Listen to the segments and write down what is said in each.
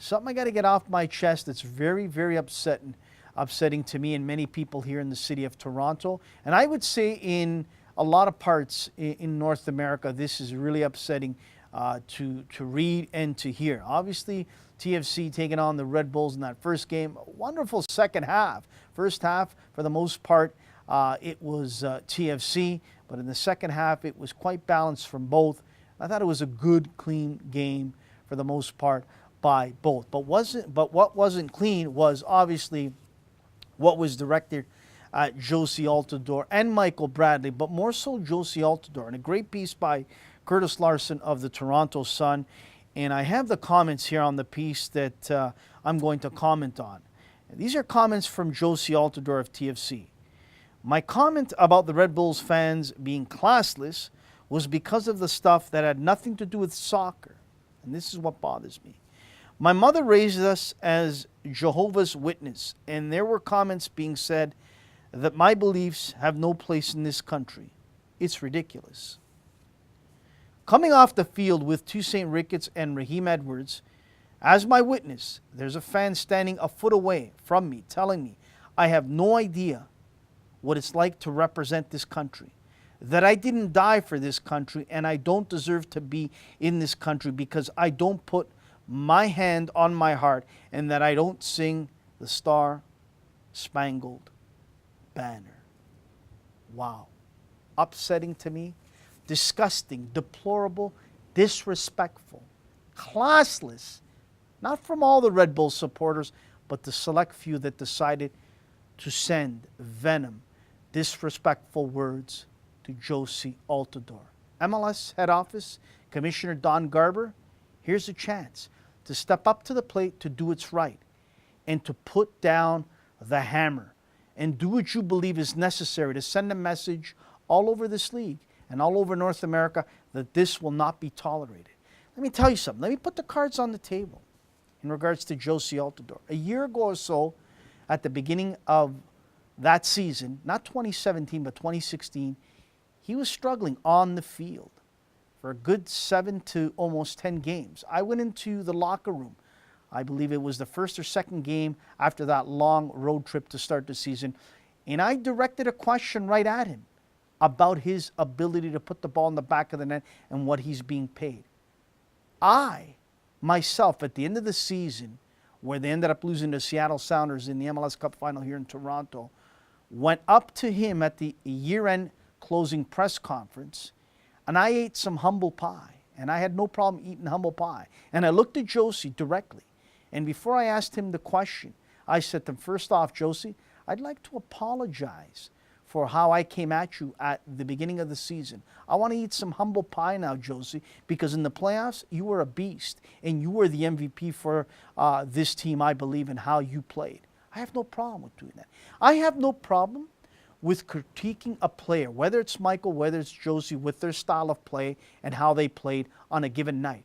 something I got to get off my chest that's very, very upsetting to me and many people here in the city of Toronto. And I would say in a lot of parts in North America, this is really upsetting to read and to hear. Obviously, TFC taking on the Red Bulls in that first game. A wonderful second half. First half, for the most part, it was TFC. But in the second half, it was quite balanced from both. I thought it was a good, clean game for the most part by both. But what wasn't clean was obviously what was directed at Josie Altidore and Michael Bradley, but more so Josie Altidore. And a great piece by Curtis Larson of the Toronto Sun. And I have the comments here on the piece that I'm going to comment on. And these are comments from Josie Altidore of TFC. My comment about the Red Bulls fans being classless was because of the stuff that had nothing to do with soccer. And this is what bothers me. My mother raised us as Jehovah's Witness, and there were comments being said that my beliefs have no place in this country. It's ridiculous. Coming off the field with Toussaint Ricketts and Raheem Edwards, as my witness, there's a fan standing a foot away from me telling me I have no idea what it's like to represent this country, that I didn't die for this country and I don't deserve to be in this country because I don't put my hand on my heart and that I don't sing the Star-Spangled Banner. Wow. Upsetting to me, disgusting, deplorable, disrespectful, classless, not from all the Red Bull supporters, but the select few that decided to send venom, disrespectful words to Josie Altidore. MLS head office, Commissioner Don Garber, here's a chance to step up to the plate to do what's right and to put down the hammer and do what you believe is necessary to send a message all over this league and all over North America that this will not be tolerated. Let me tell you something. Let me put the cards on the table in regards to Josie Altidore. A year ago or so, at the beginning of that season, not 2017, but 2016, he was struggling on the field for a good 7 to almost 10 games. I went into the locker room. I believe it was the first or second game after that long road trip to start the season, and I directed a question right at him about his ability to put the ball in the back of the net and what he's being paid. I, myself, at the end of the season, where they ended up losing to Seattle Sounders in the MLS Cup final here in Toronto, went up to him at the year-end closing press conference, and I ate some humble pie, and I had no problem eating humble pie. And I looked at Josie directly, and before I asked him the question, I said to him, first off, Josie, I'd like to apologize for how I came at you at the beginning of the season. I want to eat some humble pie now, Josie, because in the playoffs, you were a beast, and you were the MVP for this team, I believe, in how you played. I have no problem with doing that. I have no problem with critiquing a player, whether it's Michael, whether it's Josie, with their style of play and how they played on a given night.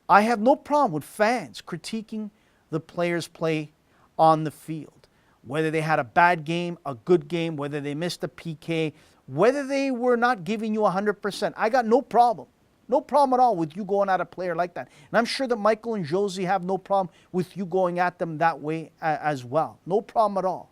I have no problem with fans critiquing the players' play on the field. Whether they had a bad game, a good game, whether they missed a PK, whether they were not giving you 100%. I got no problem. No problem at all with you going at a player like that. And I'm sure that Michael and Josie have no problem with you going at them that way as well. No problem at all.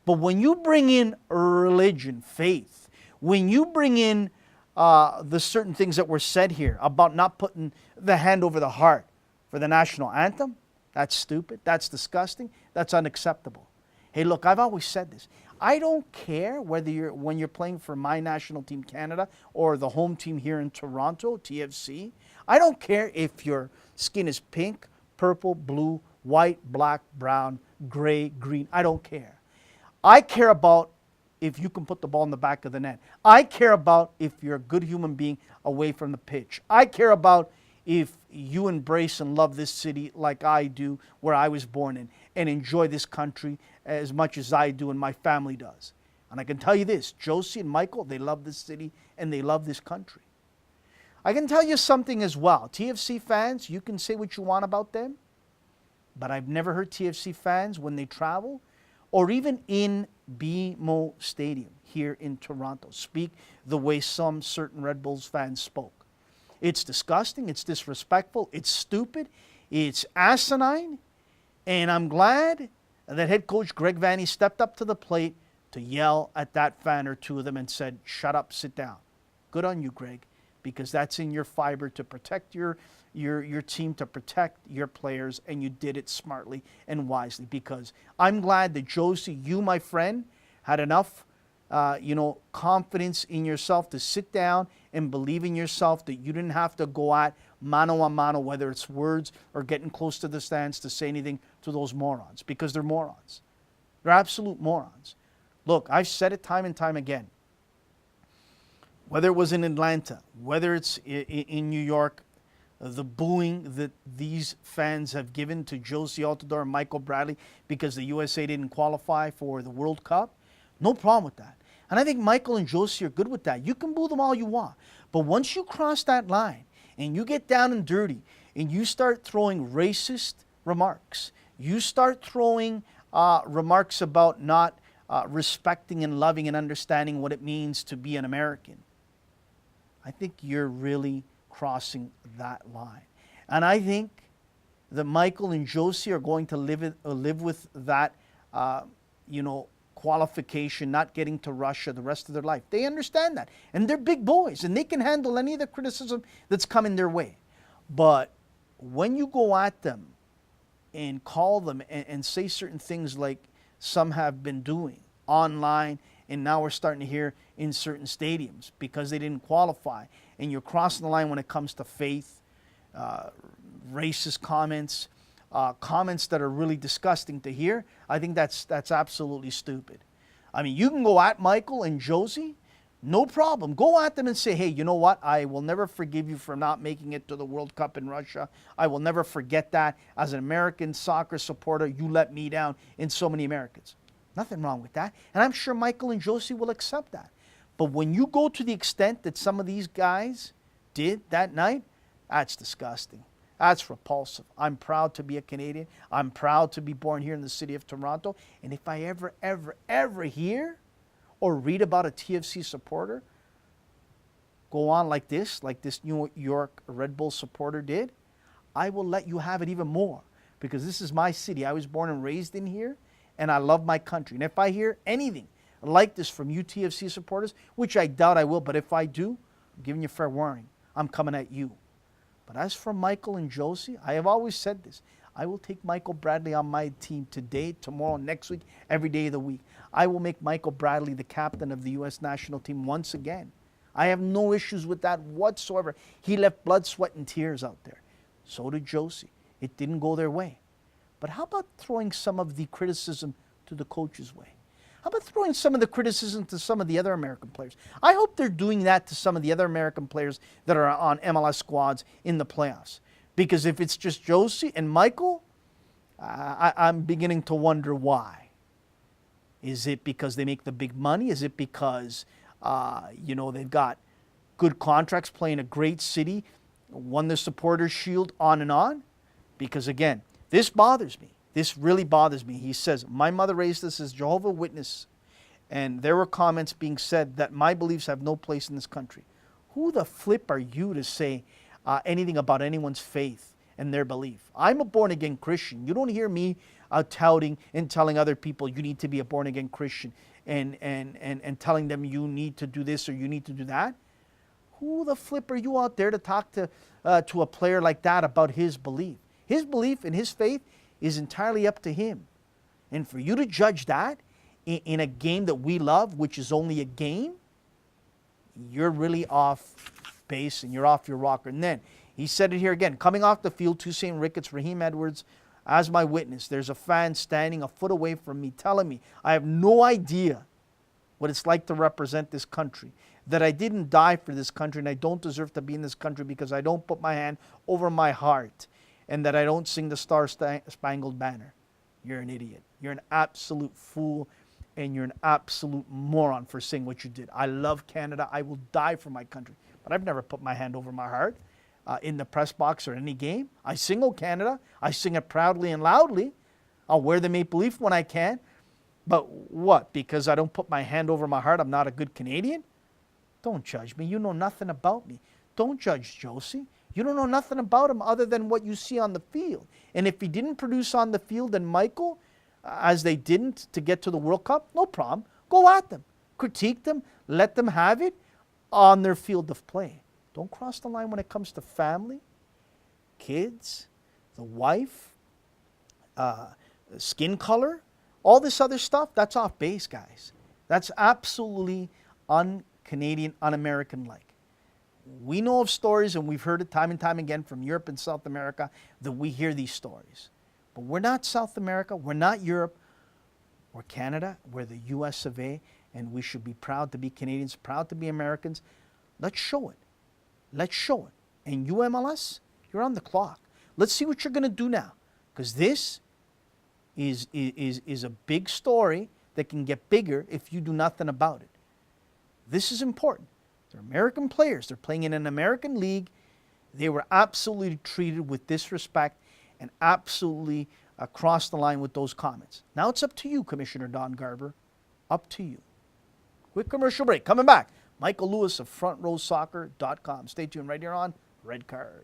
But when you bring in religion, faith, when you bring in the certain things that were said here about not putting the hand over the heart for the national anthem, that's stupid, that's disgusting, that's unacceptable. Hey, look, I've always said this. I don't care whether when you're playing for my national team, Canada, or the home team here in Toronto, TFC. I don't care if your skin is pink, purple, blue, white, black, brown, gray, green. I don't care. I care about if you can put the ball in the back of the net. I care about if you're a good human being away from the pitch. I care about if you embrace and love this city like I do, where I was born in, and enjoy this country as much as I do and my family does. And I can tell you this, Josie and Michael, they love this city and they love this country. I can tell you something as well. TFC fans, you can say what you want about them, but I've never heard TFC fans, when they travel, or even in BMO Stadium here in Toronto, speak the way some certain Red Bulls fans spoke. It's disgusting, it's disrespectful, it's stupid, It's asinine, and I'm glad that head coach Greg Vanney stepped up to the plate to yell at that fan or two of them and said, shut up, sit down. Good on you, Greg, because that's in your fiber to protect your team, to protect your players, and you did it smartly and wisely, because I'm glad that Josie, you, my friend, had enough confidence in yourself to sit down and believe in yourself, that you didn't have to go at mano a mano, whether it's words or getting close to the stands, to say anything to those morons, because they're morons. They're absolute morons. Look, I've said it time and time again. Whether it was in Atlanta, whether it's in New York, the booing that these fans have given to Josie Altidore and Michael Bradley because the USA didn't qualify for the World Cup, no problem with that. And I think Michael and Josie are good with that. You can boo them all you want. But once you cross that line and you get down and dirty and you start throwing racist remarks, you start throwing remarks about not respecting and loving and understanding what it means to be an American, I think you're really crossing that line. And I think that Michael and Josie are going to live with that, qualification, not getting to Russia the rest of their life. They understand that. And they're big boys, and they can handle any of the criticism that's coming their way. But when you go at them and call them and say certain things like some have been doing online, and now we're starting to hear in certain stadiums because they didn't qualify, and you're crossing the line when it comes to faith, racist comments, comments that are really disgusting to hear, I think that's absolutely stupid. I mean, you can go at Michael and Josie, no problem. Go at them and say, hey, you know what? I will never forgive you for not making it to the World Cup in Russia. I will never forget that. As an American soccer supporter, you let me down in so many Americans. Nothing wrong with that. And I'm sure Michael and Josie will accept that. But when you go to the extent that some of these guys did that night, that's disgusting. That's repulsive. I'm proud to be a Canadian. I'm proud to be born here in the city of Toronto. And if I ever hear or read about a TFC supporter go on like this New York Red Bull supporter did, I will let you have it even more, because this is my city. I was born and raised in here, and I love my country. And if I hear anything like this from you TFC supporters, which I doubt I will, but if I do, I'm giving you fair warning. I'm coming at you. But as for Michael and Josie, I have always said this. I will take Michael Bradley on my team today, tomorrow, next week, every day of the week. I will make Michael Bradley the captain of the U.S. national team once again. I have no issues with that whatsoever. He left blood, sweat, and tears out there. So did Josie. It didn't go their way. But how about throwing some of the criticism to the coach's way? How about throwing some of the criticism to some of the other American players? I hope they're doing that to some of the other American players that are on MLS squads in the playoffs. Because if it's just Josie and Michael, I'm beginning to wonder why. Is it because they make the big money? Is it because, they've got good contracts, playing a great city, won the Supporters' Shield, on and on? Because again, this bothers me. This really bothers me. He says, my mother raised us as Jehovah's Witness, and there were comments being said that my beliefs have no place in this country. Who the flip are you to say anything about anyone's faith and their belief? I'm a born-again Christian. You don't hear me touting and telling other people you need to be a born-again Christian and telling them you need to do this or you need to do that. Who the flip are you out there to talk to a player like that about his belief? His belief and his faith is entirely up to him. And for you to judge that in a game that we love, which is only a game, you're really off base and you're off your rocker. And then he said it here again, coming off the field, Toussaint Ricketts, Raheem Edwards, as my witness, there's a fan standing a foot away from me telling me I have no idea what it's like to represent this country, that I didn't die for this country and I don't deserve to be in this country because I don't put my hand over my heart, and that I don't sing the Star-Spangled Banner. You're an idiot. You're an absolute fool, and you're an absolute moron for saying what you did. I love Canada. I will die for my country. But I've never put my hand over my heart in the press box or any game. I sing "O Canada." I sing it proudly and loudly. I'll wear the maple leaf when I can. But what? Because I don't put my hand over my heart, I'm not a good Canadian? Don't judge me. You know nothing about me. Don't judge Josie. You don't know nothing about him other than what you see on the field. And if he didn't produce on the field, then Michael, as they didn't to get to the World Cup, no problem. Go at them. Critique them. Let them have it on their field of play. Don't cross the line when it comes to family, kids, the wife, skin color, all this other stuff. That's off base, guys. That's absolutely un-Canadian, un-American-like. We know of stories, and we've heard it time and time again from Europe and South America, that we hear these stories. But we're not South America, we're not Europe, we're Canada, we're the US of A, and we should be proud to be Canadians, proud to be Americans. Let's show it. Let's show it. And UMLS, you're on the clock. Let's see what you're going to do now, because this is a big story that can get bigger if you do nothing about it. This is important. They're American players. They're playing in an American league. They were absolutely treated with disrespect and absolutely crossed the line with those comments. Now it's up to you, Commissioner Don Garber. Up to you. Quick commercial break. Coming back. Michael Lewis of FrontRowSoccer.com. Stay tuned right here on Red Card.